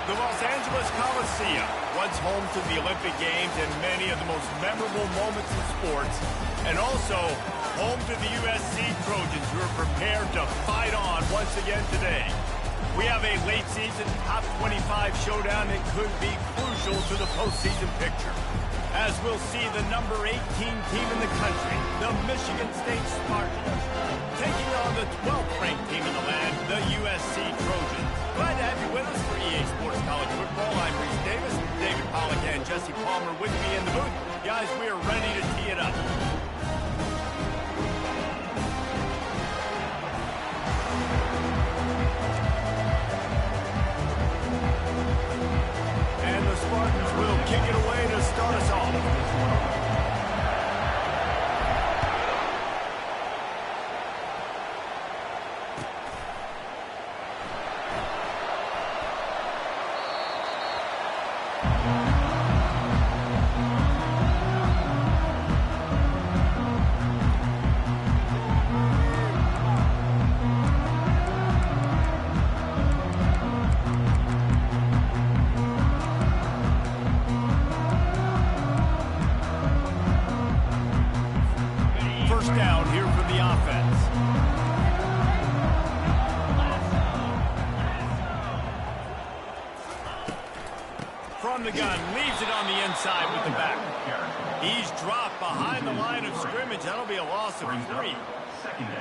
The Los Angeles Coliseum, once home to the Olympic Games and many of the most memorable moments in sports, and also home to the USC Trojans, who are prepared to fight on once again today. We have a late-season top 25 showdown that could be crucial to the postseason picture, as we'll see the number 18 team in the country, the Michigan State Spartans, taking on the 12th ranked team in the land, the USC Trojans. Glad to have you with us for EA Sports College Football. I'm Reese Davis, David Pollack and Jesse Palmer with me in the booth. Guys, we are ready to tee it up. And the Spartans will kick it away to start us off. Down here for the offense. From the gun, leaves it on the inside with the back. He's dropped behind the line of scrimmage. That'll be a loss of 3.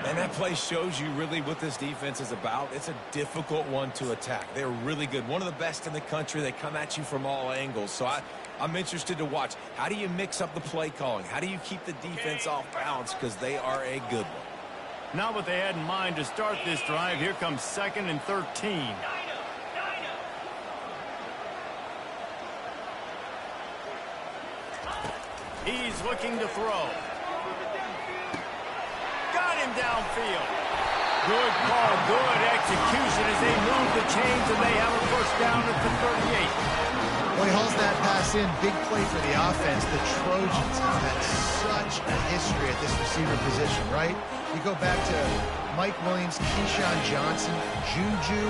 And that play shows you really what this defense is about. It's a difficult one to attack. They're really good. One of the best in the country. They come at you from all angles. So I'm interested to watch. How do you mix up the play calling? How do you keep the defense off balance? Because they are a good one. Not what they had in mind to start this drive. Here comes 2nd and 13. He's looking to throw. Got him downfield. Good call, good execution as they move the chains and they have a first down at the 38. Well, he hauls that pass in. Big play for the offense. The Trojans have had such a history at this receiver position, right? You go back to Mike Williams, Keyshawn Johnson, Juju,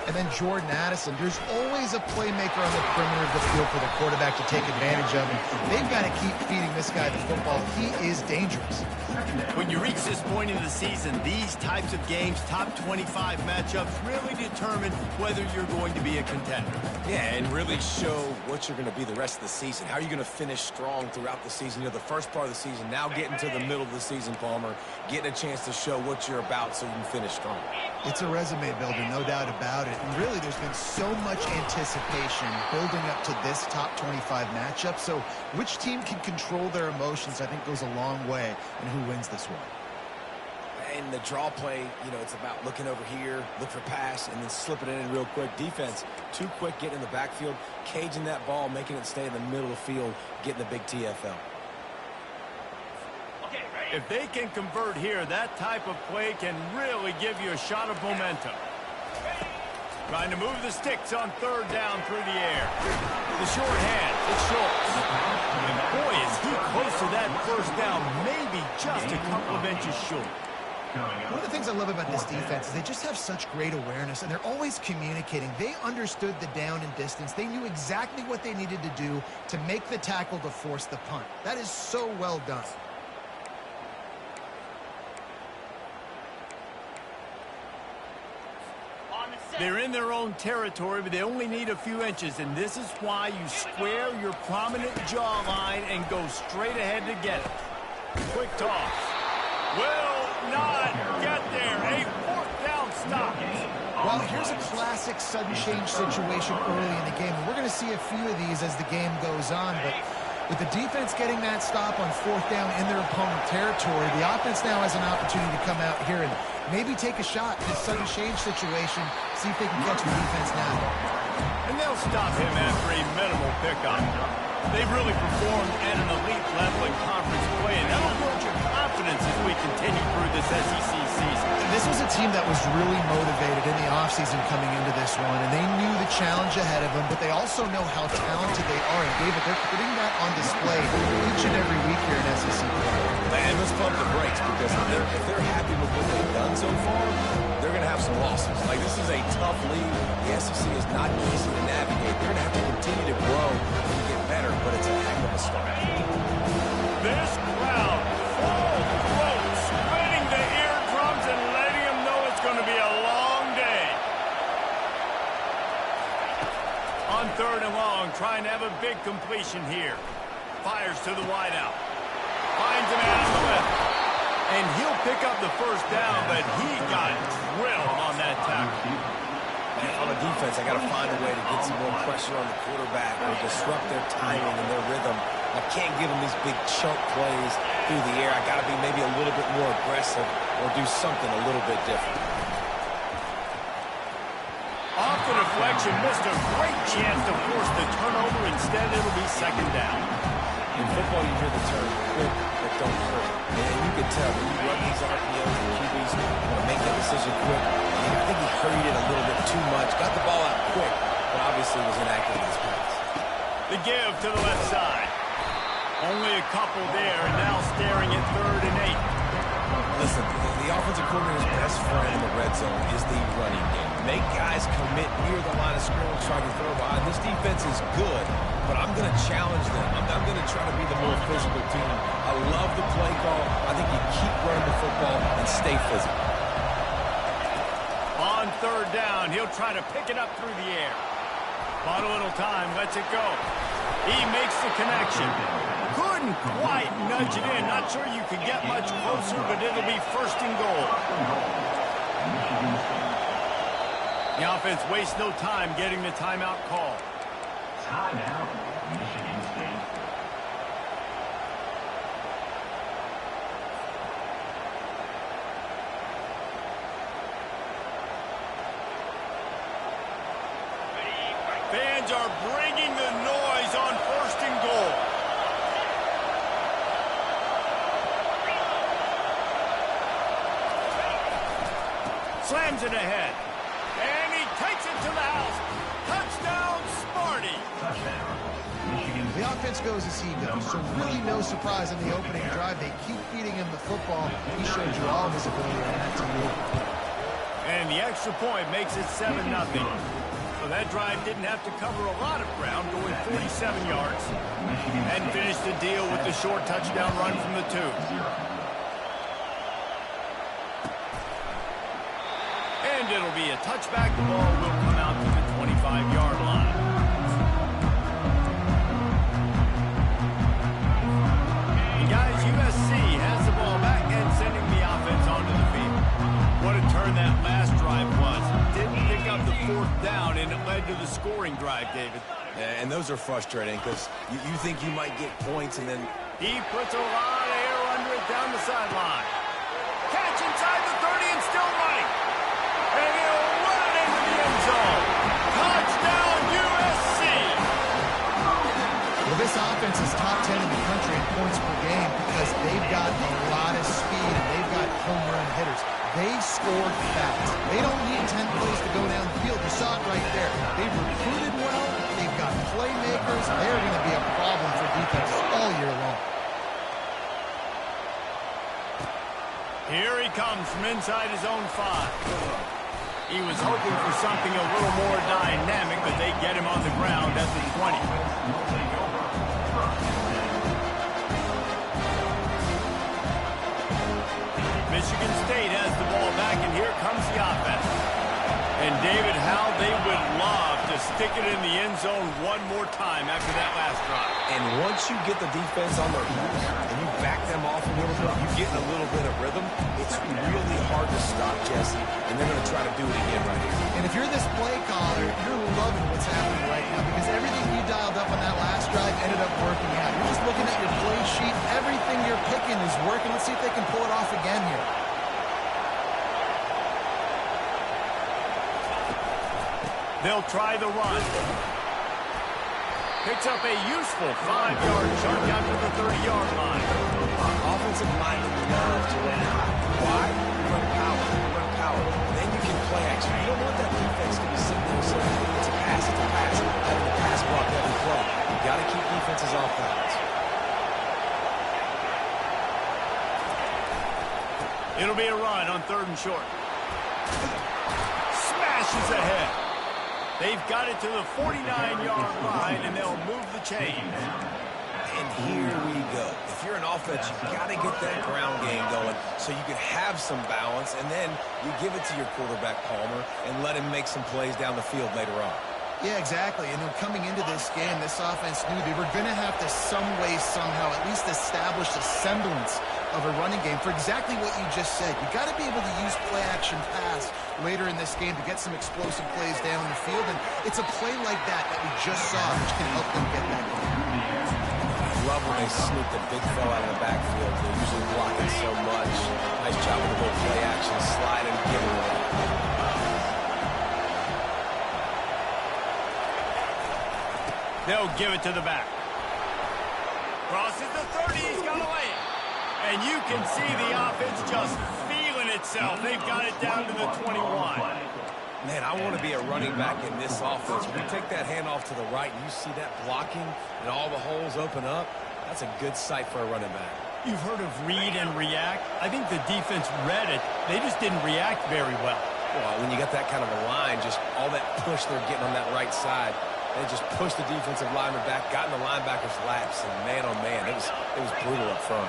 and then Jordan Addison. There's always a playmaker on the perimeter of the field for the quarterback to take advantage of. And they've got to keep feeding this guy the football. He is dangerous. When you reach this point in the season, these types of games, top 25 matchups, really determine whether you're going to be a contender. Yeah, and really show what you're going to be the rest of the season. How are you going to finish strong throughout the season? You know, the first part of the season, now getting to the middle of the season, Palmer, getting a chance to show what you're about so you can finish strong. It's a resume builder, no doubt about it. And really, there's been so much anticipation building up to this top 25 matchup. So which team can control their emotions, I think, goes a long way in who wins this one. And the draw play, you know, it's about looking over here, look for pass, and then slipping it in real quick. Defense, too quick getting in the backfield, caging that ball, making it stay in the middle of the field, getting the big TFL. If they can convert here, that type of play can really give you a shot of momentum. Trying to move the sticks on 3rd down through the air. The short hand, it's Schultz. And boy, is he close to that first down, maybe just a couple of inches short. One of the things I love about this defense is they just have such great awareness, and they're always communicating. They understood the down and distance. They knew exactly what they needed to do to make the tackle to force the punt. That is so well done. They're in their own territory, but they only need a few inches, and this is why you square your prominent jawline and go straight ahead to get it. Quick toss. Will not get there. A fourth down stop. Well, here's a classic sudden change situation early in the game. And we're going to see a few of these as the game goes on, but with the defense getting that stop on fourth down in their opponent territory, the offense now has an opportunity to come out here and maybe take a shot in this sudden change situation, see if they can catch the defense now. And they'll stop him after a minimal pickup. They've really performed at an elite level in conference play, and that'll build your confidence as we continue through this SEC season. This was a team that was really motivated in the offseason coming into this one, and they knew the challenge ahead of them, but they also know how talented they are. And, David, they're putting that on display each and every week here in SEC play. And let's pump the brakes, because if they're happy with what they've done so far, they're going to have some losses. Like, this is a tough league. The SEC is not easy to navigate. They're going to have to continue to grow and get better, but it's a heck of a start. This crowd, full throat, spinning the eardrums and letting them know it's going to be a long day. On third and long, trying to have a big completion here. Fires to the wideout. Finds him out on the left. And he'll pick up the first down, but he got drilled on that tackle. Man, on the defense, I got to find a way to get some more pressure on the quarterback or disrupt their timing and their rhythm. I can't give them these big chunk plays through the air. I got to be maybe a little bit more aggressive or do something a little bit different. Off the deflection, missed a great chance to force the turnover. Instead, it'll be second down. In football, you hear the term quick, but don't hurt. And you can tell when you run these RPOs, the QBs want to make that decision quick. And I think he hurried it a little bit too much. Got the ball out quick, but obviously was inaccurate in his pass. The give to the left side. Only a couple there, and now staring at third and 8. Listen, the offensive coordinator's best friend in the red zone is the running game. Make guys commit near the line of scrimmage, try to throw behind. This defense is good, but I'm going to challenge them. I'm going to try to be the more physical team. I love the play call. I think you keep running the football and stay physical. On third down, he'll try to pick it up through the air. Bought a little time, lets it go. He makes the connection. Couldn't quite nudge it in. Not sure you could get much closer, but it'll be first and goal. The offense wastes no time getting the timeout call. Timeout, Michigan State. Fans are bringing the noise on first and goal. Slams it ahead. And he takes it to the house. Touchdown, Smarty. Touchdown, Michigan State. The offense goes as he goes, so really no surprise in the opening drive. They keep feeding him the football. He showed you all of his ability on that team. And the extra point makes it 7-0. So that drive didn't have to cover a lot of ground, going 47 yards. And finished the deal with the short touchdown run from the 2. And it'll be a touchback. The ball will come out to the 25-yard line. And guys, USC has the ball back and sending the offense onto the field. What a turn that last drive was. Didn't pick up the fourth down, and it led to the scoring drive, David. And those are frustrating because you think you might get points and then... He puts a lot of air under it down the sideline. Catch inside the 30 and still running. And he'll run it into the end zone. Touchdown, USC! Well, this offense is top 10 in the country in points per game because they've got a lot of speed and they've got home run hitters. They scored fast. They don't need 10 plays to go down the field. You saw it right there. They've recruited well. They've got playmakers. They're going to be a problem for defenses all year long. Here he comes from inside his own 5. He was hoping for something a little more dynamic, but they get him on the ground at the 20. Michigan State has the ball back, and here comes the offense. And David, how they would love to stick it in the end zone one more time after that last drive. And once you get the defense on their heels and you back them off a little bit, you get in a little bit of rhythm, it's really hard to stop Jesse, and they're going to try to do it again right here. And if you're this play caller, you're loving what's happening right now because everything you dialed up on that last drive ended up working out. You're just looking at your play sheet. Everything you're picking is working. Let's see if they can pull it off again here. They'll try the run. Picks up a useful 5-yard chunk out to the 30-yard line. Offensive linemen love to run high. Why? Run power. Run power. And then you can play action. You don't want that defense to be sitting there saying, it's a pass, it's a pass. Having the pass block every play. You got to keep defenses off balance. It'll be a run on 3rd and short. Smashes ahead. They've got it to the 49-yard line, and they'll move the chains. And here we go. If you're an offense, you've got to get that ground game going so you can have some balance, and then you give it to your quarterback, Palmer, and let him make some plays down the field later on. Yeah, exactly. And then coming into this game, this offense knew they were going to have to some way, somehow, at least establish a semblance of a running game for exactly what you just said. You got to be able to use play-action pass later in this game to get some explosive plays down the field. And it's a play like that that we just saw, which can help them get that going. I love when they sneak the big fella out of the backfield. They're usually blocking so much. Nice job with the little play-action slide and give it away. They'll give it to the back. Crosses the 30. He's got to lay it. And you can see the offense just feeling itself. They've got it down to the 21. Man, I want to be a running back in this offense. When you take that handoff to the right and you see that blocking and all the holes open up, that's a good sight for a running back. You've heard of read and react. I think the defense read it. They just didn't react very well. Well, when you got that kind of a line, just all that push they're getting on that right side, they just pushed the defensive lineman back, got in the linebacker's laps, and man, oh man, it was brutal up front.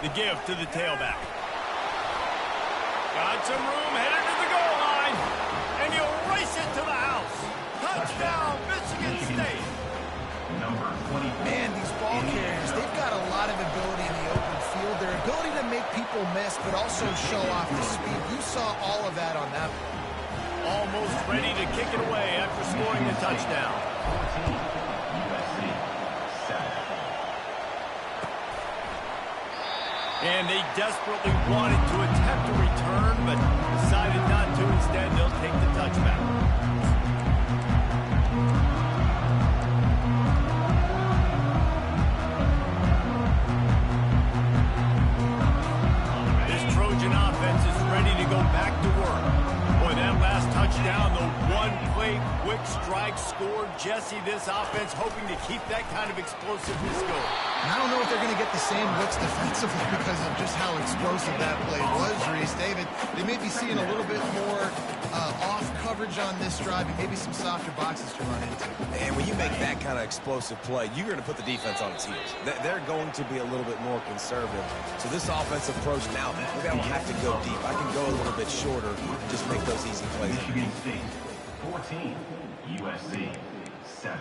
The give to the tailback. Got some room, headed to the goal line, and he'll race it to the house. Touchdown, Michigan State. Number 20. Man, these ball carriers, they've got a lot of ability in the open field. Their ability to make people miss, but also show off the speed. You saw all of that on that play. Almost ready to kick it away after scoring the touchdown. 14. USC 7. And they desperately wanted to attempt a return, but decided not to. Instead, they'll take the touchback. This Trojan offense is ready to go back to work. Boy, that last touchdown, the one-play quick strike scored. Jesse, this offense hoping to keep that kind of explosiveness going. And I don't know if they're going to get the same looks defensively because of just how explosive that play was, Reese. David, they may be seeing a little bit more off coverage on this drive and maybe some softer boxes to run into. And when you make that kind of explosive play, you're going to put the defense on its heels. They're going to be a little bit more conservative. So this offensive approach now, maybe I don't have to go deep. I can go a little bit shorter and just make those easy plays. Michigan State 14. USC 7.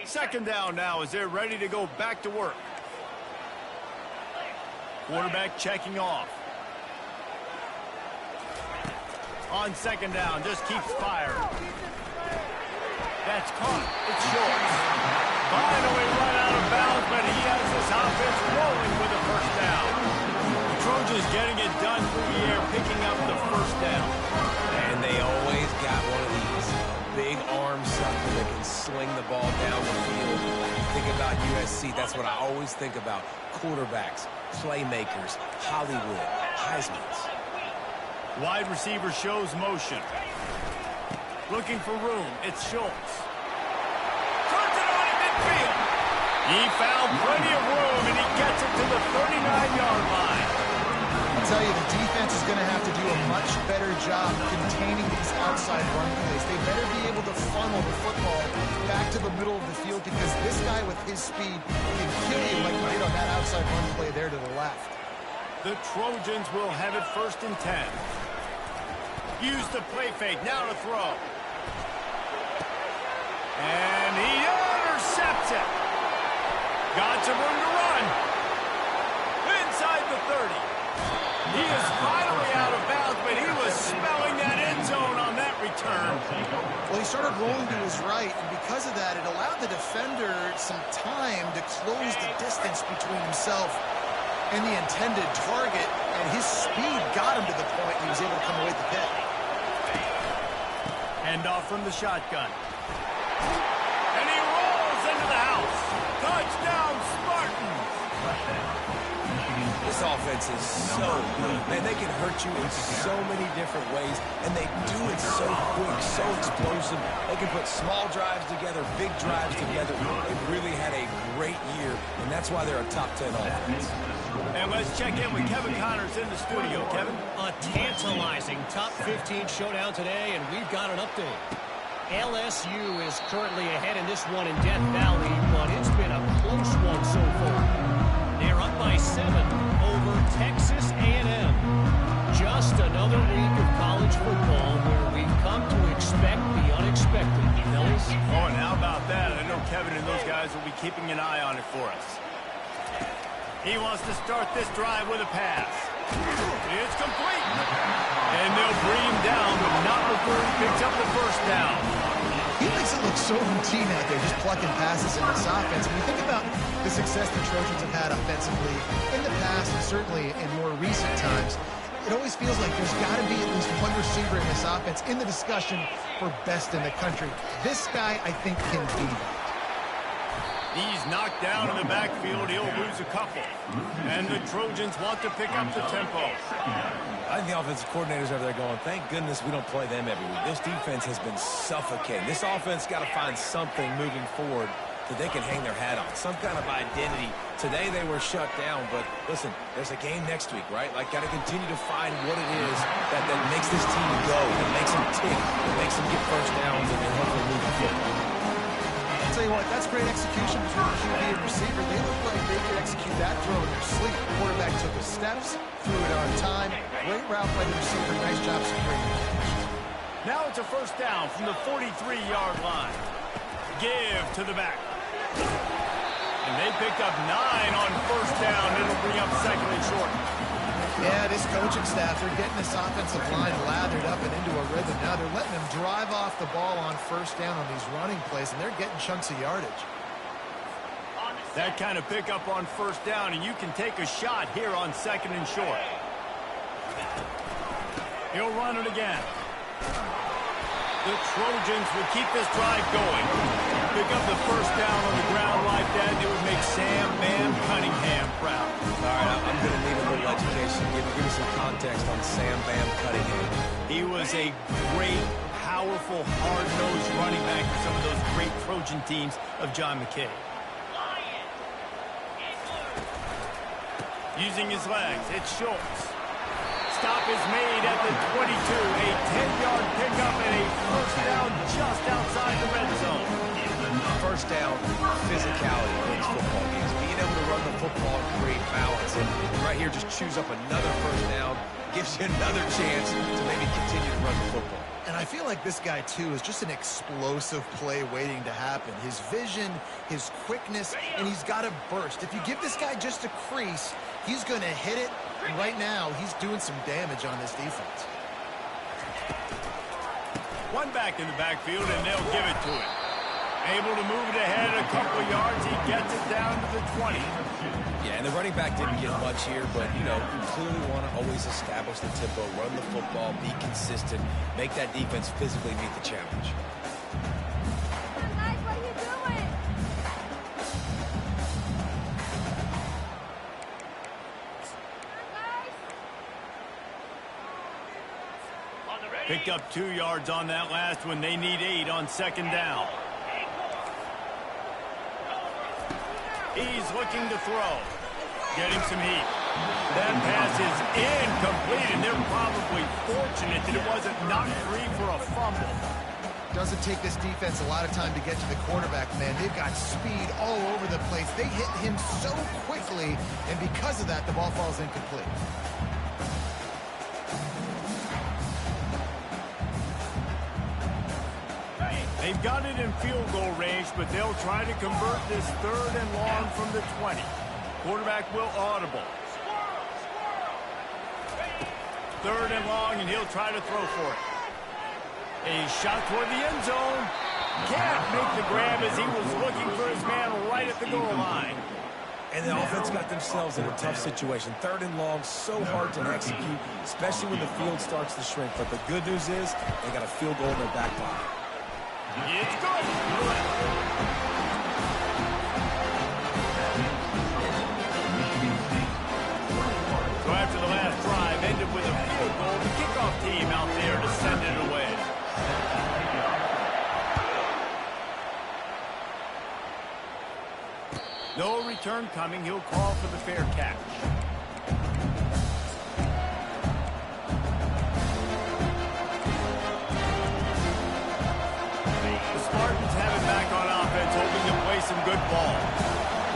Second down now as they're ready to go back to work. Quarterback checking off. On second down, just keeps firing. That's caught. It's short. Finally run out of bounds, but he has this offense rolling with a first down. The Trojans getting it done through the air, picking up the first down. And they always got one of these big arm something that can sling the ball down the field. You think about USC, that's what I always think about. Quarterbacks, playmakers, Hollywood, Heisman's. Wide receiver shows motion. Looking for room. It's Schultz. Turns it on at midfield. He found plenty of room, and he gets it to the 39-yard line. tell you, the defense is going to have to do a much better job containing these outside run plays. They better be able to funnel the football back to the middle of the field because this guy with his speed can kill you like he did on that outside run play there to the left. The Trojans will have it 1st and 10. Use the play fake, now to throw. And he intercepts it. Got some room to run. Inside the 30. He is finally out of bounds, but he was smelling that end zone on that return. Well, he started rolling to his right, and because of that, it allowed the defender some time to close the distance between himself and the intended target, and his speed got him to the point he was able to come away with the pick. Hand off from the shotgun. And he rolls into the house. Touchdown, Spartans! This offense is so good. Man, they can hurt you in so many different ways, and they do it so quick, so explosive. They can put small drives together, big drives together. They've really had a great year, and that's why they're a top 10 offense. And let's check in with Kevin Connors in the studio. Kevin? A tantalizing top 15 showdown today, and we've got an update. LSU is currently ahead in this one in Death Valley, but it's been a close one so far. They're up by 7 over Texas A&M. Just another week of college football where we've come to expect the unexpected. Fellas? Oh, and how about that? I know Kevin and those guys will be keeping an eye on it for us. He wants to start this drive with a pass. It's complete. And they'll bring him down, but not before he picks up the 1st down. He makes it look so routine out there, just plucking passes in this offense. When you think about the success the Trojans have had offensively in the past, and certainly in more recent times, it always feels like there's got to be at least one receiver in this offense in the discussion for best in the country. This guy, I think, can be that. He's knocked down in the backfield. He'll lose a couple. And the Trojans want to pick up the tempo. I think the offensive coordinators over there going, thank goodness we don't play them every week. This defense has been suffocating. This offense got to find something moving forward that they can hang their hat on, some kind of identity. Today they were shut down, but listen, there's a game next week, right? Like, got to continue to find what it is that makes this team go, that makes them tick, that makes them get 1st downs, and then hopefully move the football. I'll tell you what, that's great execution between the QB and receiver. They look like they could execute that throw in their sleep. The quarterback took his steps, threw it on time. Great route by the receiver. Nice job securing it. Now it's a 1st down from the 43-yard line. Give to the back. And they picked up 9 on 1st down. It'll bring up 2nd and short. Yeah, this coaching staff, they're getting this offensive line lathered up and into a rhythm. Now they're letting them drive off the ball on 1st down on these running plays, and they're getting chunks of yardage. That kind of pickup on 1st down, and you can take a shot here on 2nd and short. He'll run it again. The Trojans will keep this drive going. Pick up the 1st down on the ground like that, and it would make Sam Bam Cunningham proud. All right, I'm going to need a little education. Give me some context on Sam Bam Cunningham. He was a great, powerful, hard-nosed running back for some of those great Trojan teams of John McKay. Using his legs, it's Schultz. Stop is made at the 22. A 10-yard pickup and a 1st down just outside the red zone. 1st down, physicality wins football games. Being able to run the football and create balance. And right here, just choose up another 1st down. Gives you another chance to maybe continue to run the football. And I feel like this guy, too, is just an explosive play waiting to happen. His vision, his quickness, and he's got a burst. If you give this guy just a crease, he's going to hit it. And right now, he's doing some damage on this defense. One back in the backfield, and they'll give it to him. Able to move it ahead a couple yards. He gets it down to the 20. Yeah, and the running back didn't get much here, but, you know, you clearly want to always establish the tempo, run the football, be consistent, make that defense physically meet the challenge. What are you doing? Picked up 2 yards on that last one. They need 8 on 2nd down. He's looking to throw. Getting some heat. That pass is and probably fortunate that it wasn't knocked free for a fumble. Doesn't take this defense a lot of time to get to the quarterback, man. They've got speed all over the place. They hit him so quickly, and because of that, the ball falls incomplete. They've got it in field goal range, but they'll try to convert this 3rd and long from the 20. Quarterback will audible. 3rd and long, and he'll try to throw for it. A shot toward the end zone. Can't make the grab as he was looking for his man right at the goal line. And the offense got themselves in a tough situation. 3rd and long, so hard to execute, especially when the field starts to shrink. But the good news is they got a field goal in their back pocket. It's good. So after the last drive ended with a field goal, the kickoff team out there to send it away. No return coming. He'll call for the fair catch. The Spartans have it back on offense, hoping to play some good ball.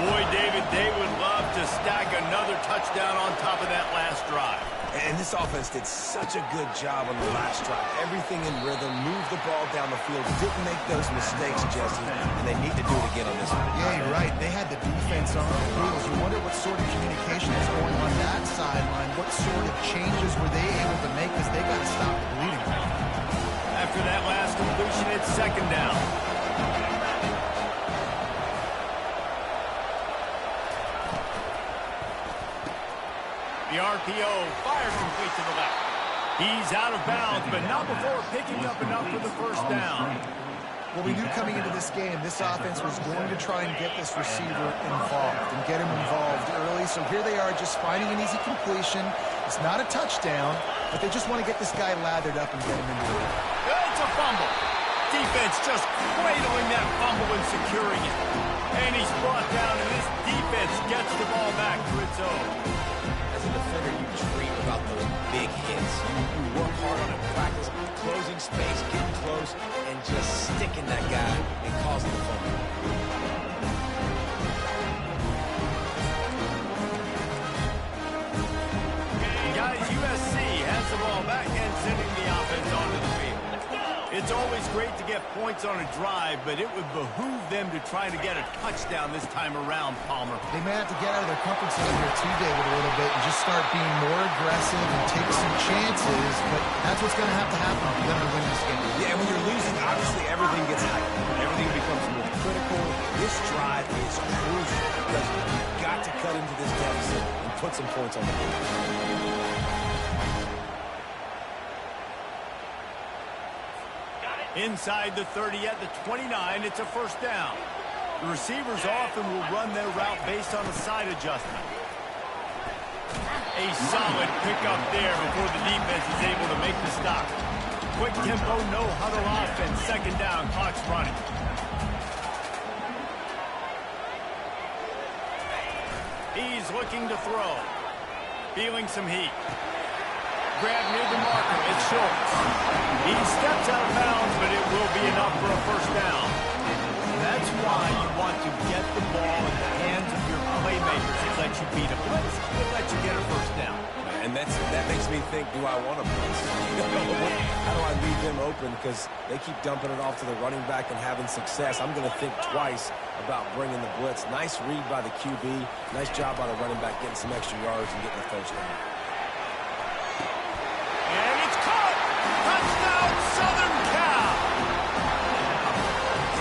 Boy, David, they would love to stack another touchdown on top of that last drive. And this offense did such a good job on the last drive. Everything in rhythm, moved the ball down the field, didn't make those mistakes, Jesse, and they need to do it again on this one. Yeah, you're right. They had the defense on their heels. You wonder what sort of communication is going on that sideline. What sort of changes were they able to make, because they got to stop the bleeding. After that last completion, it's 2nd down. The RPO fired complete to the left. He's out of bounds, but not before picking up enough for the 1st down. Well, we knew coming into this game, this offense was going to try and get this receiver involved and get him involved early. So here they are just finding an easy completion. It's not a touchdown, but they just want to get this guy lathered up and get him into it. It's a fumble. Defense just cradling that fumble and securing it. And he's brought down, and this defense gets the ball back to its own. As a defender, you dream about those big hits. You work hard on it, practice closing space, getting close, and just sticking that guy and causing the fumble. Guys, USC has the ball back and sending the offense onto the field. It's always great to get points on a drive, but it would behoove them to try to get a touchdown this time around, Palmer. They may have to get out of their comfort zone here too, David, a little bit and just start being more aggressive and take some chances, but that's what's going to happen for them to win this game. Yeah, and when you're losing, obviously everything gets heightened. Everything becomes more critical. This drive is crucial because you've got to cut into this deficit and put some points on the board. Inside the 30 at the 29, it's a 1st down. The receivers often will run their route based on a side adjustment. A solid pickup there before the defense is able to make the stop. Quick tempo, no huddle offense. 2nd down, clock's running. He's looking to throw. Feeling some heat. Grab near the marker. It's Schultz. He steps out of bounds, but it will be enough for a 1st down. That's why you want to get the ball in the hands of your playmakers. It lets you beat a blitz. It lets you get a 1st down. And that makes me think, do I want to blitz? How do I leave them open? Because they keep dumping it off to the running back and having success. I'm going to think twice about bringing the blitz. Nice read by the QB. Nice job by the running back getting some extra yards and getting the 1st down. And it's caught! Touchdown, Southern Cal!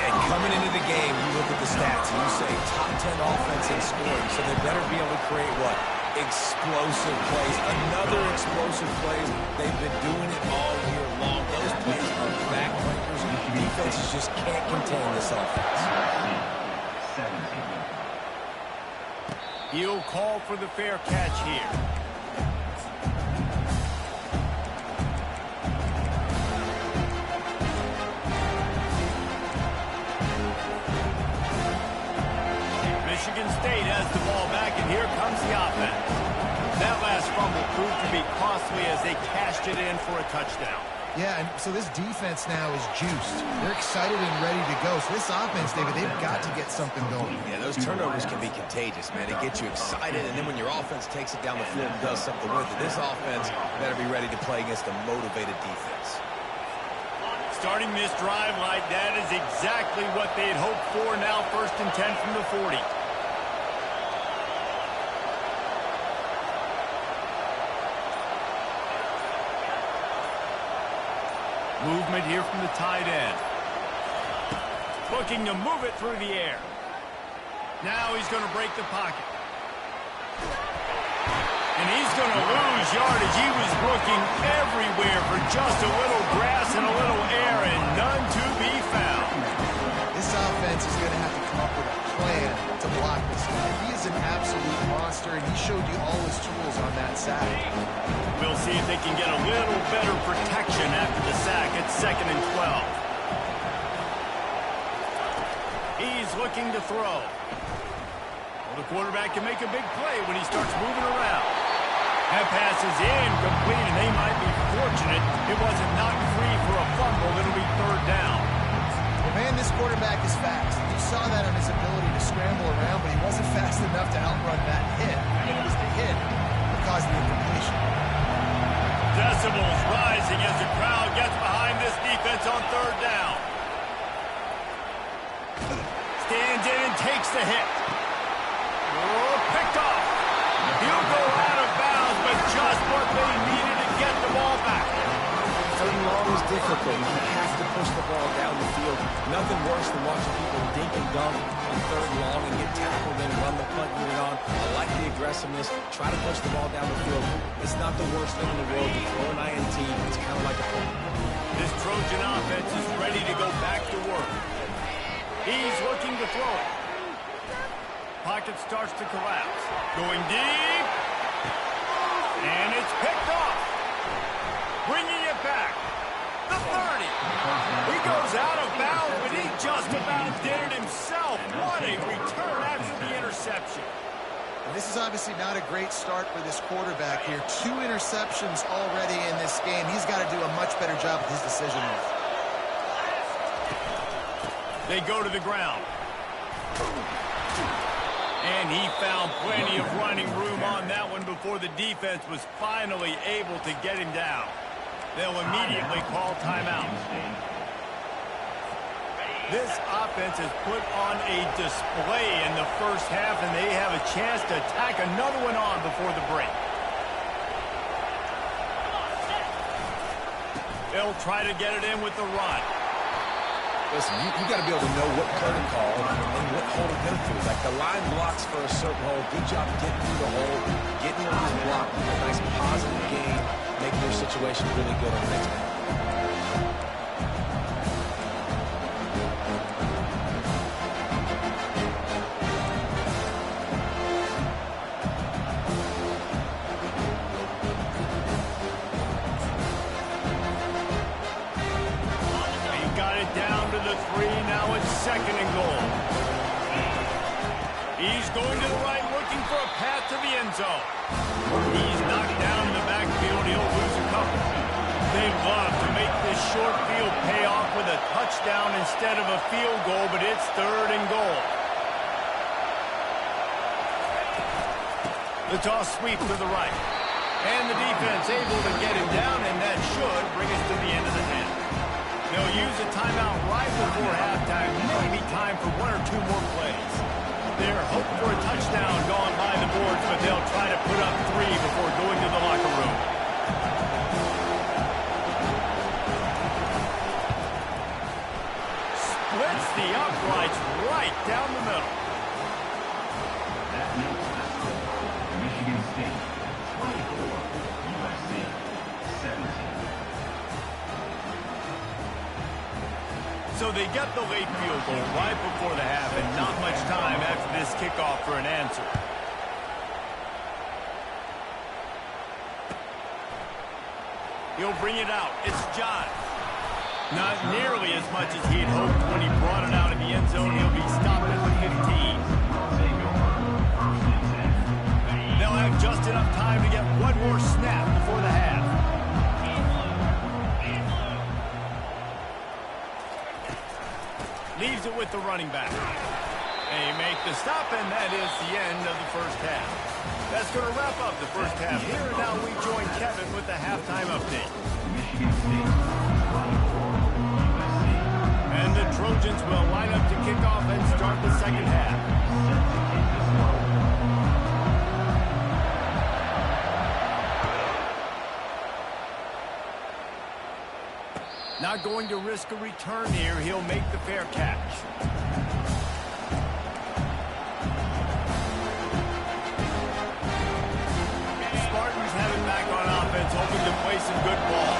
And coming into the game, you look at the stats and you say top 10 offense in scoring, so they better be able to create what? Explosive plays. Another explosive plays. They've been doing it all year long. Those plays are backbreakers. Defenses just can't contain this offense. He'll call for the fair catch here. Michigan State has the ball back, and here comes the offense. That last fumble proved to be costly as they cashed it in for a touchdown. Yeah, and so this defense now is juiced. They're excited and ready to go. So this offense, David, they've got to get something going. Yeah, those turnovers can be contagious, man. It gets you excited, and then when your offense takes it down the field and does something with it, this offense better be ready to play against a motivated defense. Starting this drive like that is exactly what they'd hoped for. Now 1st and 10 from the 40. Movement here from the tight end. Looking to move it through the air. Now he's going to break the pocket. And he's going to lose yardage. He was looking everywhere for just a little grass and a little air, and none to be found. This offense is going to have to come up with a plan to block this guy. He is an absolute monster, and he showed you all his tools on that sack. We'll see if they can get a little better protection after the sack. It's 2nd and 12. He's looking to throw. Well, the quarterback can make a big play when he starts moving around. That pass is incomplete, and they might be fortunate it wasn't knocked free for a fumble. It'll be 3rd down. Well, man, this quarterback is fast. You saw that on his ability to scramble around, but he wasn't fast enough to outrun that hit. And it was the hit that caused the incompletion. Decibels rising as the crowd gets behind this defense on 3rd down. Stands in and takes the hit. Oh, picked off. He'll go out of bounds, but just what they needed to get the ball back. 3rd and long is difficult. You have to push the ball down the field. Nothing worse than watching people dink and dunk on 3rd and long and get tackled and run the punt unit on. I like the aggressiveness. Try to push the ball down the field. It's not the worst thing in the world to throw an INT. It's kind of like a punt. This Trojan offense is ready to go back to work. He's looking to throw it. Pocket starts to collapse. Going deep. And it's picked off. Bringing it back. The 30. He goes out of bounds, but he just about did it himself. What a return after the interception. And this is obviously not a great start for this quarterback here. 2 interceptions already in this game. He's got to do a much better job with his decision making. They go to the ground. And he found plenty of running room on that one before the defense was finally able to get him down. They'll immediately call timeout. This offense has put on a display in the first half, and they have a chance to tack another one on before the break. They'll try to get it in with the run. Listen, you got to be able to know what play to call and what hole to go through. Like the line blocks for a certain hole. Good job getting through the hole, getting where he's blocked, a nice positive gain, making your situation really good on the next one. Now it's 2nd and goal. He's going to the right, looking for a path to the end zone. He's knocked down in the backfield. He'll lose a couple. They love to make this short field pay off with a touchdown instead of a field goal, but it's 3rd and goal. The toss sweep to the right. And the defense able to get him down, and that should bring us to the end of the half. They'll use a timeout right before halftime. Maybe time for 1 or 2 more plays. They're hoping for a touchdown gone by the boards, but they'll try to put up 3 before going to the locker room. Splits the uprights right down the middle. Michigan State, 24, USC, 17. So they get the late field goal right before the half, and not much time after this kickoff for an answer. He'll bring it out. It's John. Not nearly as much as he'd hoped when he brought it out in the end zone. He'll be stopped at the 15. They'll have just enough time to get one more snap leaves it with the running back. They make the stop, and that is the end of the first half. That's going to wrap up the first half here, and now we join Kevin with the halftime update. Michigan State 24, USC. And the Trojans will line up to kick off and start the second half. Set to kick this one. Not going to risk a return here. He'll make the fair catch. Spartans have it back on offense, hoping to play some good ball.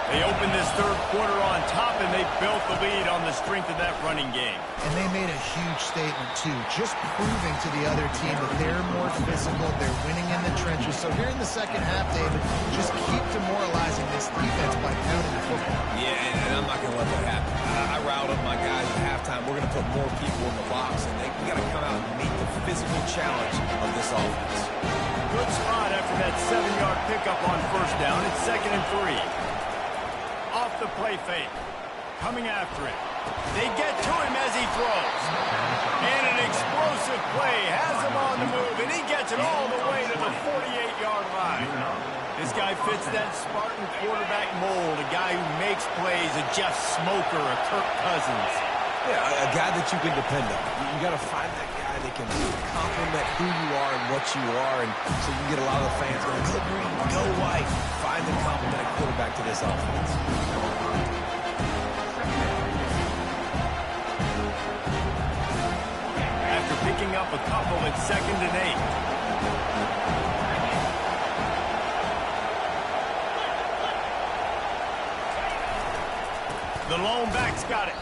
They opened this third quarter on top, and they built the lead on the strength of that running game. And they made a huge statement, too, just proving to the other team that they're more physical, they're winning in the trenches. So here in the second half, David, just keep demoralizing this defense by pounding the football. Yeah, and I'm not going to let that happen. I riled up my guys at halftime. We're going to put more people in the box, and we got to come out and meet the physical challenge of this offense. Good spot after that 7-yard pickup on first down. It's 2nd and 3. Off the play fake. Coming after it. They get to him as he throws. And an explosive play has him on the move, and he gets it all the way to the 48-yard line. This guy fits that Spartan quarterback mold, a guy who makes plays, a Jeff Smoker, a Kirk Cousins. Yeah, a guy that you can depend on. You got to find that guy that can complement who you are and what you are, and so you can get a lot of the fans going, go green, go white. Find the complementing quarterback to this offense. After picking up a couple, it's 2nd and 8. The lone back's got it.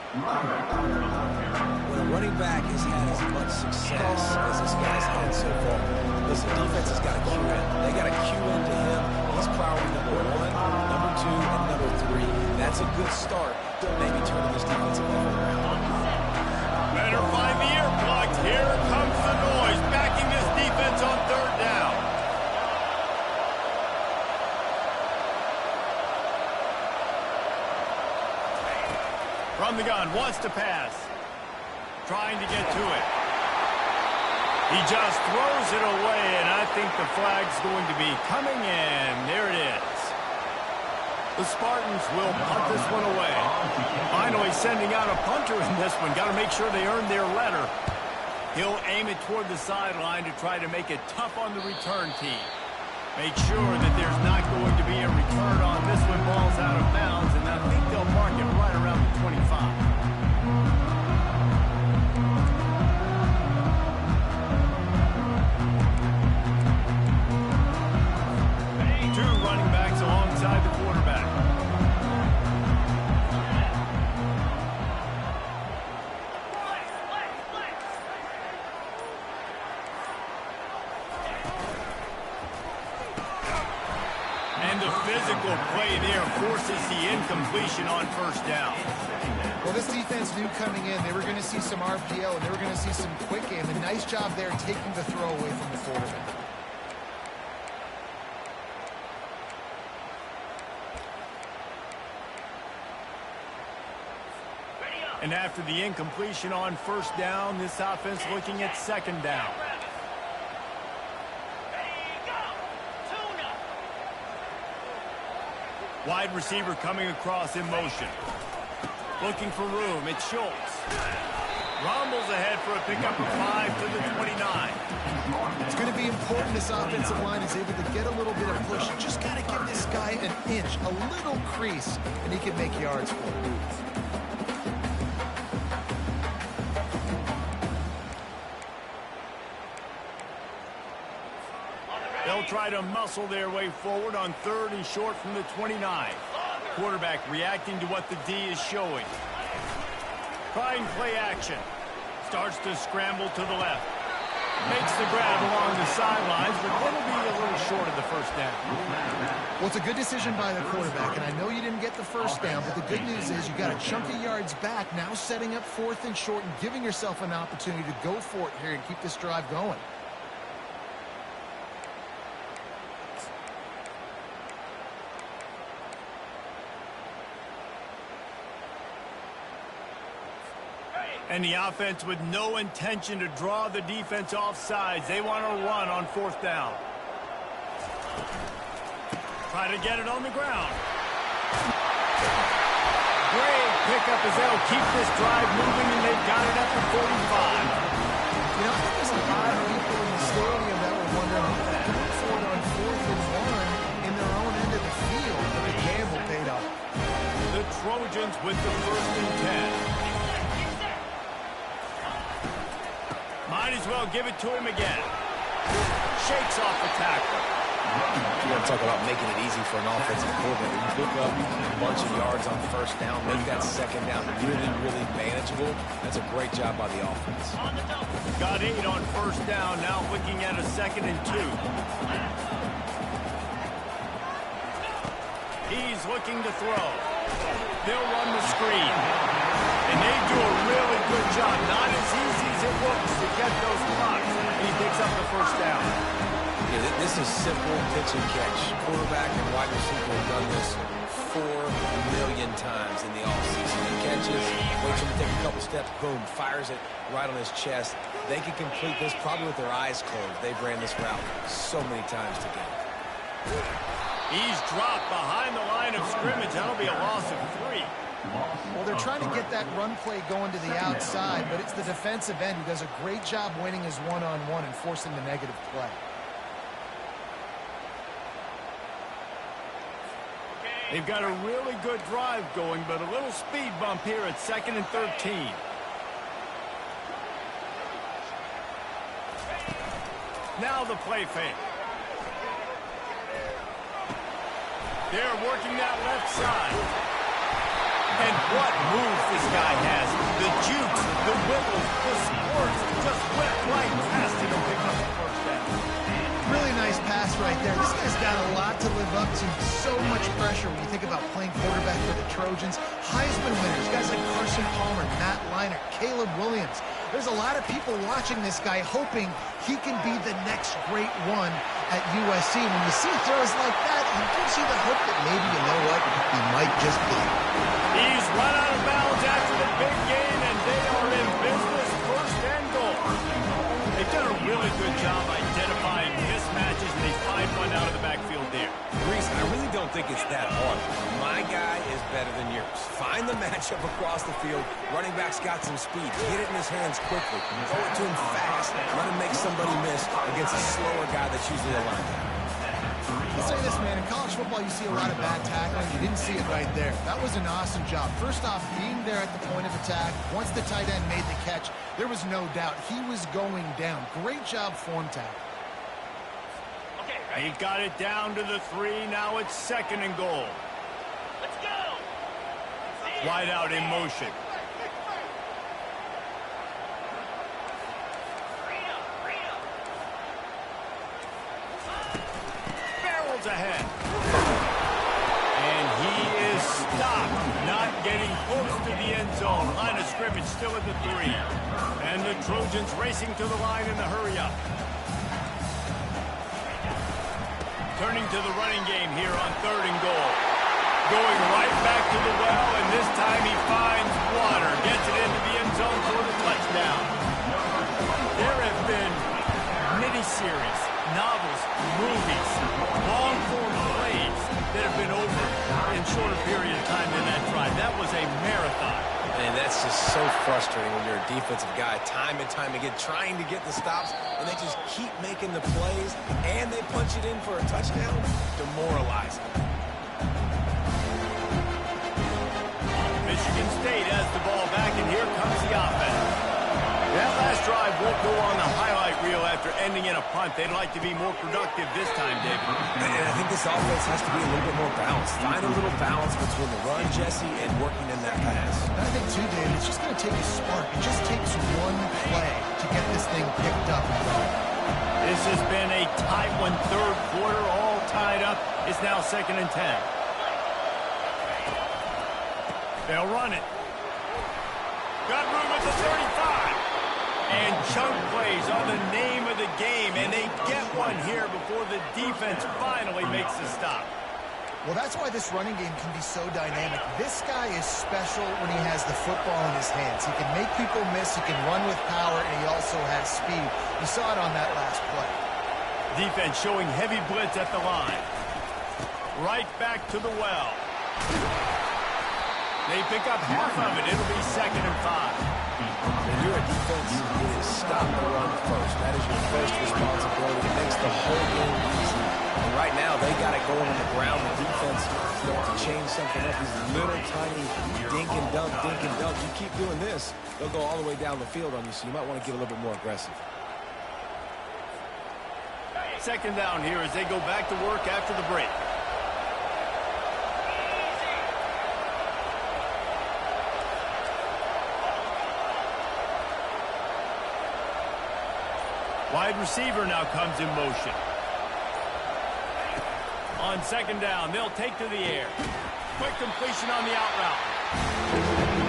When a running back has had as much success as this guy's had so far, listen, defense has got to cue in. They got to cue into him. He's priority number 1, number 2, and number 3. That's a good start to maybe turning this defensive effort around. Better find the earplugs. Here comes the noise, backing this defense on third down. From the gun, wants to pass. Trying to get to it. He just throws it away, and I think the flag's going to be coming in. There it is. The Spartans will punt this one away. Finally sending out a punter in this one. Got to make sure they earn their letter. He'll aim it toward the sideline to try to make it tough on the return team. Make sure that there's not going to be a return on this one. Ball's out of bounds, and I think they'll mark it right around the 25. Alongside the quarterback. And the physical play there forces the incompletion on first down. Well, this defense knew coming in they were going to see some RPO and they were going to see some quick game. A nice job there taking the throw away from the quarterback. And after the incompletion on first down, this offense looking at 2nd down. Wide receiver coming across in motion. Looking for room. It's Schultz. Rumbles ahead for a pickup of 5 to the 29. It's going to be important this offensive line is able to get a little bit of push. You just got to give this guy an inch, a little crease, and he can make yards for it. They'll try to muscle their way forward on 3rd and short from the 29. Quarterback reacting to what the D is showing. Trying play action. Starts to scramble to the left. Makes the grab along the sidelines, but it'll be a little short of the first down. Well, it's a good decision by the quarterback, and I know you didn't get the first down, but the good news is you got a chunk of yards back, now setting up 4th and short and giving yourself an opportunity to go for it here and keep this drive going. And the offense with no intention to draw the defense off sides. They want to run on 4th down. Try to get it on the ground. Great pickup as they'll keep this drive moving, and they've got it up to 45. You know, I think there's a lot of people in the stadium that were wondering who was going for it on 4th and 1 in their own end of the field, but the gamble paid off. The Trojans with the 1st and 10. Might as well give it to him again. Shakes off the tackle. You want to talk about making it easy for an offensive coordinator. You pick up a bunch of yards on 1st down, make that 2nd down really, really manageable. That's a great job by the offense. Got 8 on 1st down, now looking at a 2nd and 2. He's looking to throw. They'll run the screen. And they do a really good job. Not as easy as it looks to get those blocks. He picks up the 1st down. Yeah, this is simple pitch and catch. Quarterback and wide receiver have done this 4 million times in the offseason. He catches, waits him to take a couple steps, boom, fires it right on his chest. They can complete this probably with their eyes closed. They've ran this route so many times together. He's dropped behind the line of scrimmage. That'll be a loss of 3. Well, they're trying to get that run play going to the outside, but it's the defensive end who does a great job winning his one-on-one and forcing the negative play. They've got a really good drive going, but a little speed bump here at 2nd and 13. Now the play fake. They're working that left side. And what moves this guy has. The jukes, the wibbles, the squirts just went right past him and picked up the 1st down. Really nice pass right there. This guy's got a lot to live up to. So much pressure when you think about playing quarterback for the Trojans. Heisman winners, guys like Carson Palmer, Matt Leinart, Caleb Williams. There's a lot of people watching this guy hoping he can be the next great one at USC. When you see throws like that, you gives you the hope that maybe, you know what, he might just be. He's run out of bounds after the big gain, and they are in business 1st and goal. They've done a really good job identifying mismatches, and they find one out of the backfield there. Reese, I really don't think it's that hard. My guy is better than yours. Find the matchup across the field. Running back's got some speed. Get it in his hands quickly. Throw it to him fast. Let him make somebody miss against a slower guy that's usually a linebacker. I'll say this, man. In college football, you see a lot of bad tackling. You didn't see it right there. That was an awesome job. First off, being there at the point of attack. Once the tight end made the catch, there was no doubt he was going down. Great job form tackle. He got it down to the 3. Now it's 2nd and goal. Let's go. Wide out in motion. Barrels ahead. And he is stopped. Not getting close to the end zone. Line of scrimmage still at the 3. And the Trojans racing to the line in the hurry-up. Turning to the running game here on 3rd and goal. Going right back to the well, and this time he finds water. Gets it into the end zone for the touchdown. There have been miniseries, novels, movies, long-form plays that have been over in shorter period of time than that drive. That was a marathon. And that's just so frustrating when you're a defensive guy, time and time again, trying to get the stops, and they just keep making the plays, and they punch it in for a touchdown. Demoralizing. Michigan State has the ball back, and here comes the offense. That last drive won't go on the highlight reel after ending in a punt. They'd like to be more productive this time, David. And I think this offense has to be a little bit more balanced. Find a little balance between the run, Jesse, and working in that pass. I think, too, David, it's just going to take a spark. It just takes one play to get this thing picked up. This has been a tight one, 3rd quarter, all tied up. It's now 2nd and 10. They'll run it. Got room at the 35. And chunk plays are the name of the game, and they get one here before the defense finally makes the stop. Well, that's why this running game can be so dynamic. This guy is special when he has the football in his hands. He can make people miss, he can run with power, and he also has speed. You saw it on that last play. Defense showing heavy blitz at the line. Right back to the well. They pick up half of it. It'll be 2nd and 5. When you're a defense, it is stop the run first. That is your first responsibility. It makes the whole game easy. And right now, they got it going on the ground. The defense is going to change something up. These little tiny dink and dunk, dink and dunk. You keep doing this, they'll go all the way down the field on you, so you might want to get a little bit more aggressive. 2nd down here as they go back to work after the break. Wide receiver now comes in motion. On 2nd down, they'll take to the air. Quick completion on the out route.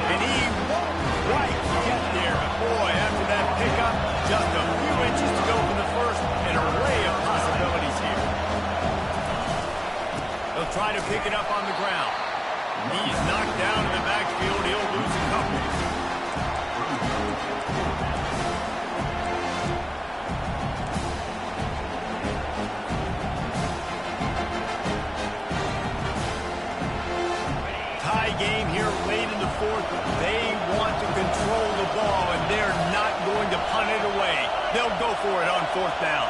And he won't quite get there. But boy, after that pickup, just a few inches to go for the first. An array of possibilities here. They'll try to pick it up on the ground. He's knocked down in the backfield. He'll lose a couple. Game here late in the 4th. They want to control the ball, and they're not going to punt it away. They'll go for it on 4th down.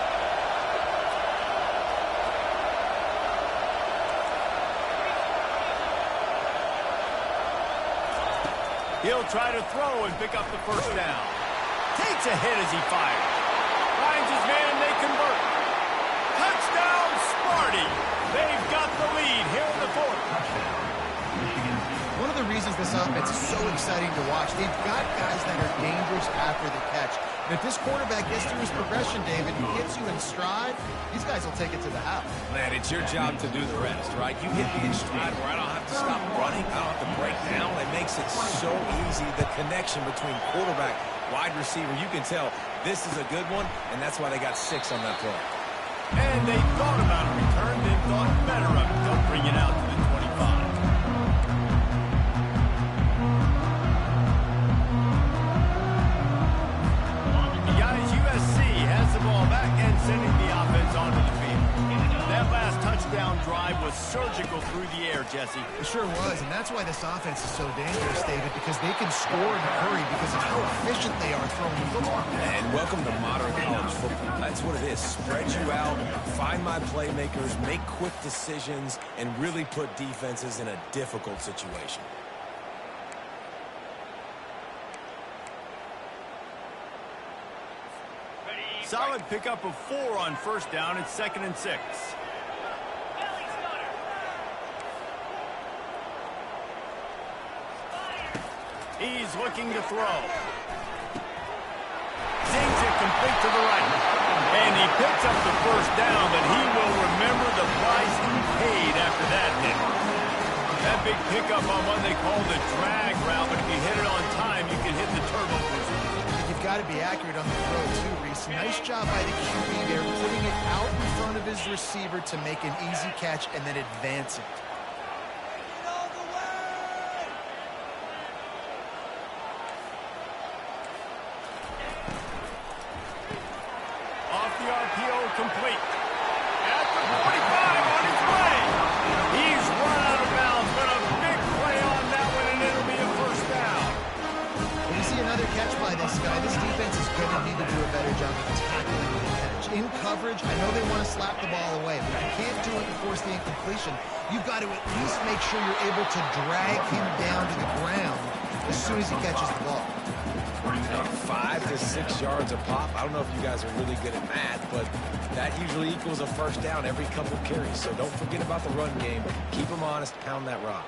He'll try to throw and pick up the 1st down. Takes a hit as he fires. Finds his man, they convert. Touchdown, Sparty. They've got the lead here in the 4th. One of the reasons this offense is so exciting to watch, they've got guys that are dangerous after the catch. And if this quarterback gets through his progression, David, and hits you in stride, these guys will take it to the house. Man, it's your job to do the rest, right? You hit me in stride where I don't have to stop running. I don't have to break down. It makes it so easy. The connection between quarterback, wide receiver, you can tell this is a good one, and that's why they got 6 on that play. And they thought about a return. They thought better of it. They'll bring it out to the 25. USC has the ball back and sending the offense onto the field. That last touchdown drive was surgical through the air, Jesse. It sure was, and that's why this offense is so dangerous, David, because they can score in a hurry because of how efficient they are throwing the football. And welcome to modern college football. That's what it is. Spread you out, find my playmakers, make quick decisions, and really put defenses in a difficult situation. Solid pickup of 4 on 1st down. It's 2nd and 6. He's looking to throw. Zings it complete to the right. And he picks up the 1st down, but he will remember the price he paid after that hit. That big pickup on what they call the drag route, but if you hit it on time, you can hit the turbo boost. You've got to be accurate on the throw, too, Reese. Nice job by the QB there, putting it out in front of his receiver to make an easy catch and then advance it. Off the RPO, complete. At the 45 on his way. He's run out of bounds, but a big play on that one, and it'll be a 1st down. When you see another catch by this guy, this defense is going to need to do a better job of tackling the catch. In coverage, I know they want to slap the ball away, but if you can't do it and force the incompletion, you've got to at least make sure you're able to drag him down to the ground as soon as he catches the ball. 5 to 6 yards a pop. I don't know if you guys are really good at math, but that usually equals a 1st down every couple carries. So don't forget about the run game. Keep them honest, pound that rock.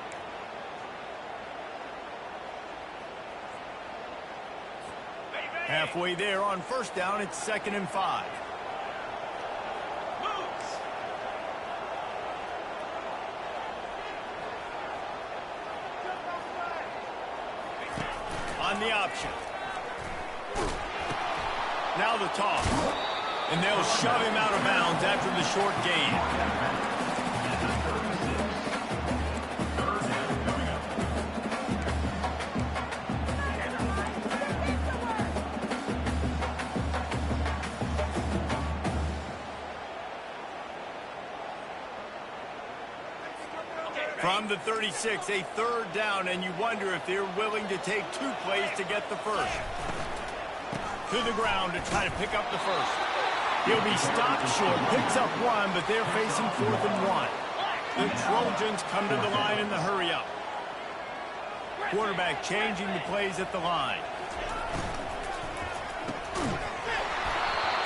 Halfway there on 1st down, it's 2nd and 5. On the option. Now the toss. And they'll shove him out of bounds after the short gain. From the 36, a third down, and you wonder if they're willing to take 2 plays to get the first. To the ground to try to pick up the first. He'll be stopped short, picks up 1, but they're facing 4th and 1. The Trojans come to the line in the hurry-up. Quarterback changing the plays at the line.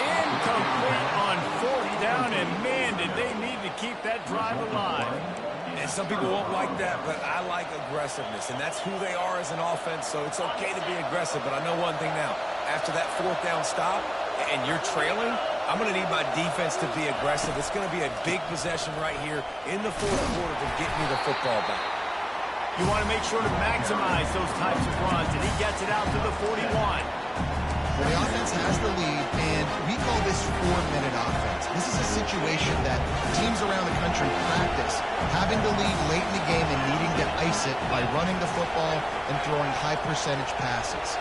Incomplete on 4th down, and man, did they need to keep that drive alive. And some people won't like that, but I like aggressiveness, and that's who they are as an offense, so it's okay to be aggressive. But I know one thing now. After that 4th down stop, and you're trailing, I'm going to need my defense to be aggressive. It's going to be a big possession right here in the 4th quarter to get me the football back. You want to make sure to maximize those types of runs, and he gets it out to the 41. Well, the offense has the lead, and we call this 4-minute offense. This is a situation that teams around the country practice, having the lead late in the game and needing to ice it by running the football and throwing high-percentage passes.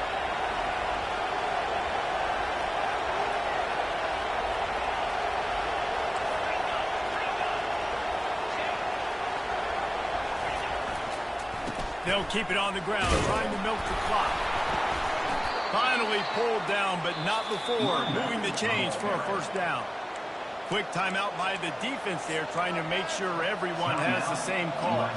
They'll keep it on the ground, trying to milk the clock. Finally pulled down, but not before moving the chains for a first down. Quick timeout by the defense there, trying to make sure everyone has the same call.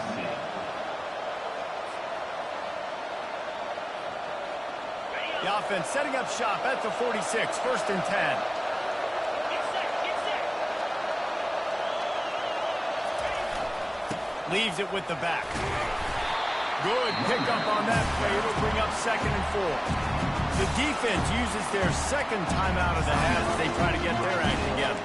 The offense setting up shop at the 46, 1st and 10. Leaves it with the back. Good pickup on that play. It'll bring up 2nd and 4. The defense uses their second timeout of the half as they try to get their act together.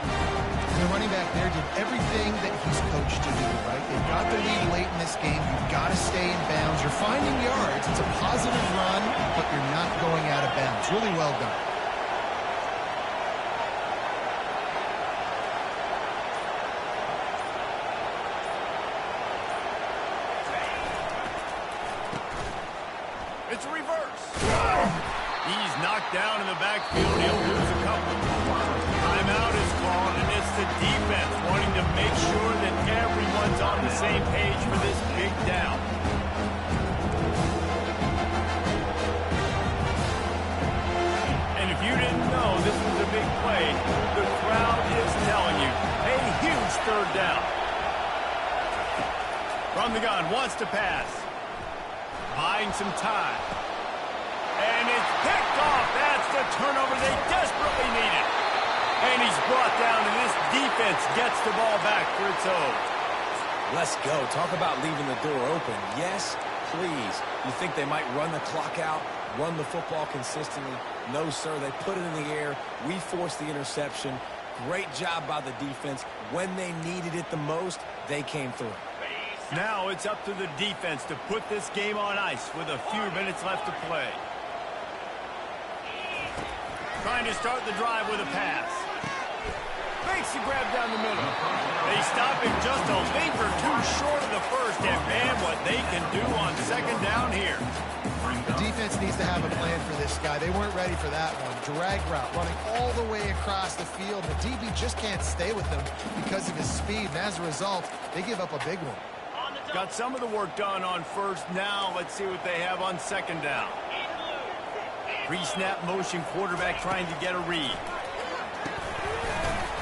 The running back there did everything that he's coached to do, right? They've got the lead late in this game. You've got to stay in bounds. You're finding yards. It's a positive run, but you're not going out of bounds. Really well done. It's a reverse. He's knocked down in the backfield. He'll lose a couple. Timeout is called, and it's the defense wanting to make sure that everyone's on the same page for this big down. And if you didn't know this was a big play, the crowd is telling you, a huge 3rd down. From the gun, wants to pass. Buying some time. And it's picked off. That's the turnover they desperately needed. And he's brought down, and this defense gets the ball back for its own. Let's go. Talk about leaving the door open. Yes, please. You think they might run the clock out, run the football consistently? No, sir. They put it in the air. We forced the interception. Great job by the defense. When they needed it the most, they came through. Now it's up to the defense to put this game on ice with a few minutes left to play. Trying to start the drive with a pass. Makes the grab down the middle. They stop him just a length or 2 short of the first, and man, what they can do on 2nd down here. The defense needs to have a plan for this guy. They weren't ready for that one. Drag route, running all the way across the field. The DB just can't stay with him because of his speed, and as a result, they give up a big one. Got some of the work done on 1st. Now let's see what they have on 2nd down. Pre-snap motion, quarterback trying to get a read.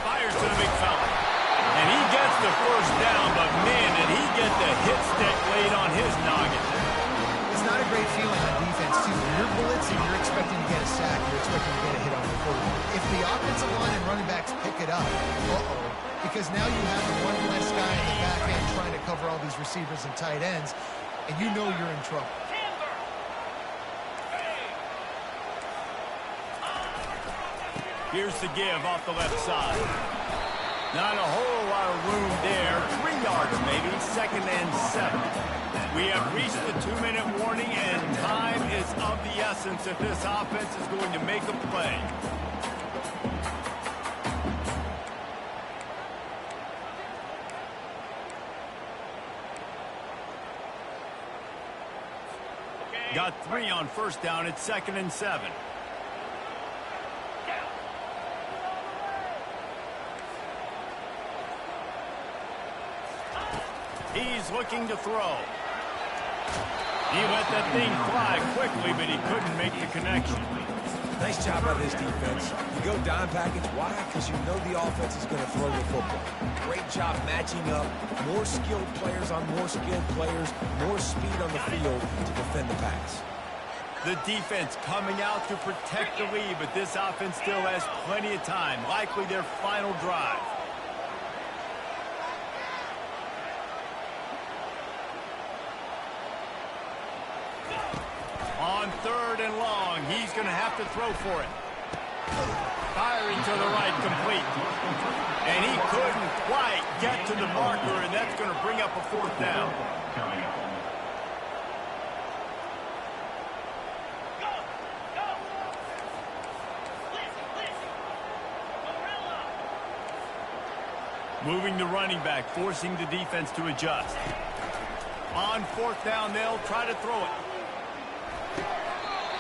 Fires to the big fella. And he gets the 1st down, but man, did he get the hit stick laid on his noggin. It's not a great feeling on defense, too. When you're blitzing, you're expecting to get a sack. You're expecting to get a hit on the quarterback. If the offensive line and running backs pick it up, because now you have one less guy in the back end trying to cover all these receivers and tight ends, and you know you're in trouble. Here's the give off the left side. Not a whole lot of room there. 3 yards maybe, 2nd and 7. We have reached the 2-minute warning, and time is of the essence if this offense is going to make a play. Got 3 on 1st down. It's 2nd and 7. He's looking to throw. He let that thing fly quickly, but he couldn't make the connection. Nice job by this defense. You go dime package. Why? Because you know the offense is going to throw the football. Great job matching up. More skilled players on more skilled players. More speed on the field to defend the pass. The defense coming out to protect the lead, but this offense still has plenty of time. Likely their final drive. On 3rd and long, he's going to have to throw for it. Firing to the right, complete. And he couldn't quite get to the marker, and that's going to bring up a 4th down. Moving the running back, forcing the defense to adjust. On 4th down, they'll try to throw it.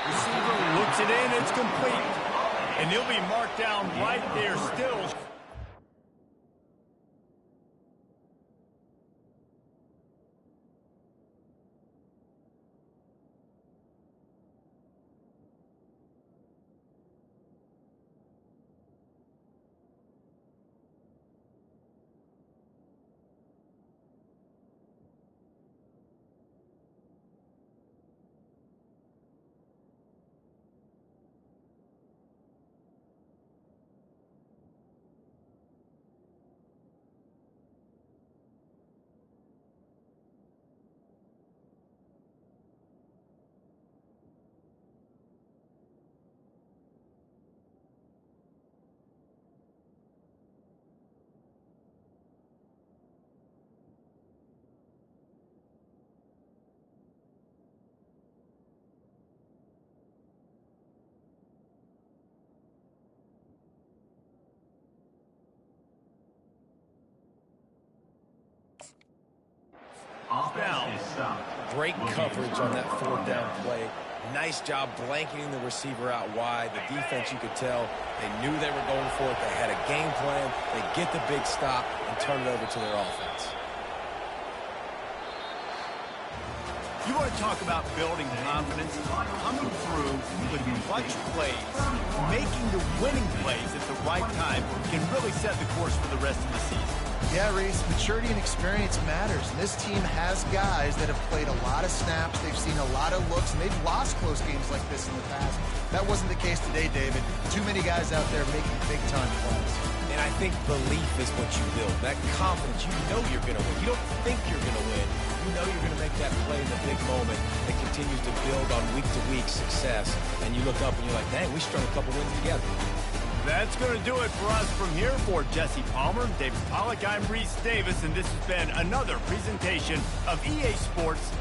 Receiver looks it in, it's complete. And he'll be marked down right there still. Offense is stopped. Great coverage on that 4th down play. Nice job blanketing the receiver out wide. The defense, you could tell, they knew they were going for it. They had a game plan. They get the big stop and turn it over to their offense. You want to talk about building confidence? Coming through with clutch plays, making the winning plays at the right time can really set the course for the rest of the season. Yeah, Reese, maturity and experience matters. And this team has guys that have played a lot of snaps. They've seen a lot of looks, and they've lost close games like this in the past. That wasn't the case today, David. Too many guys out there making big-time plays. And I think belief is what you build. That confidence, you know you're going to win. You don't think you're going to win. You know you're going to make that play in the big moment that continues to build on week-to-week success. And you look up and you're like, dang, we strung a couple wins together. That's going to do it for us from here. For Jesse Palmer, David Pollack, I'm Reese Davis, and this has been another presentation of EA Sports